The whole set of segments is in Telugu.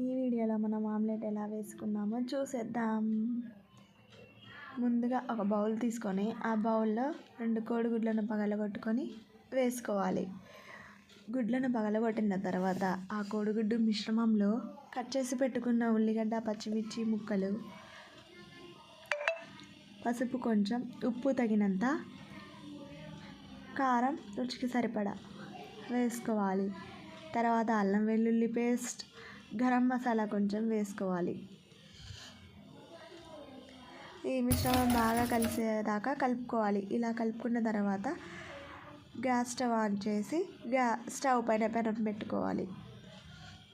ఈ వీడియోలో మనం ఆమ్లెట్ ఎలా వేసుకున్నామో చూసేద్దాం. ముందుగా ఒక బౌల్ తీసుకొని ఆ బౌల్లో 2 కోడిగుడ్లను పగలగొట్టుకొని వేసుకోవాలి. గుడ్లను పగలగొట్టిన తర్వాత ఆ కోడిగుడ్డు మిశ్రమంలో కట్ చేసి పెట్టుకున్న ఉల్లిగడ్డ, పచ్చిమిర్చి ముక్కలు, పసుపు కొంచెం, ఉప్పు తగినంత, కారం రుచికి సరిపడా వేసుకోవాలి. తర్వాత అల్లం వెల్లుల్లి పేస్ట్, గరం మసాలా కొంచెం వేసుకోవాలి. ఈ మిశ్రమం బాగా కలిసేదాకా కలుపుకోవాలి. ఇలా కలుపుకున్న తర్వాత గ్యాస్ స్టవ్ ఆన్ చేసి స్టవ్ పైన పెనం పెట్టుకోవాలి.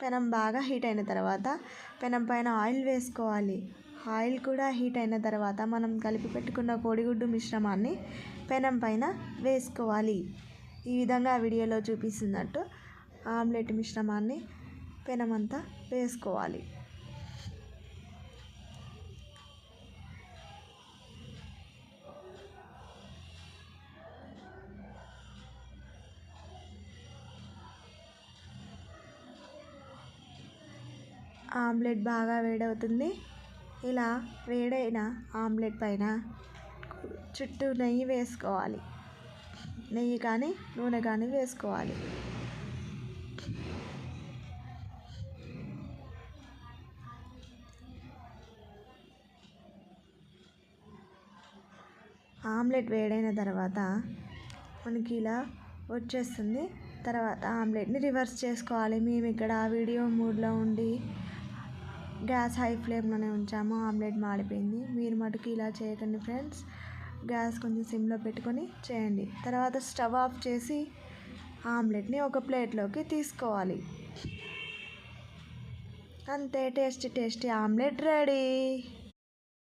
పెనం బాగా హీట్ అయిన తర్వాత పెనం పైన ఆయిల్ వేసుకోవాలి. ఆయిల్ కూడా హీట్ అయిన తర్వాత మనం కలిపి పెట్టుకున్న కోడిగుడ్డు మిశ్రమాన్ని పెనం పైన వేసుకోవాలి. ఈ విధంగా వీడియోలో చూపిస్తున్నట్టు ఆమ్లెట్ మిశ్రమాన్ని పెనమంతా వేసుకోవాలి. ఆమ్లెట్ బాగా వేడవుతుంది. ఇలా వేడైన ఆమ్లెట్ పైన చుట్టూ నెయ్యి వేసుకోవాలి. నెయ్యి కానీ నూనె కానీ వేసుకోవాలి. ఆమ్లెట్ వేడైన తర్వాత మనకి ఇలా వచ్చేస్తుంది. తర్వాత ఆమ్లెట్ని రివర్స్ చేసుకోవాలి. మేము ఇక్కడ వీడియో మోడ్లో ఉండి గ్యాస్ హై ఫ్లేమ్లోనే ఉంచాము. ఆమ్లెట్ మాడిపోయింది. మీరు మటుకు ఇలా చేయకండి ఫ్రెండ్స్. గ్యాస్ కొంచెం సిమ్లో పెట్టుకొని చేయండి. తర్వాత స్టవ్ ఆఫ్ చేసి ఆమ్లెట్ని ఒక ప్లేట్లోకి తీసుకోవాలి. అంతే, టేస్టీ ఆమ్లెట్ రెడీ.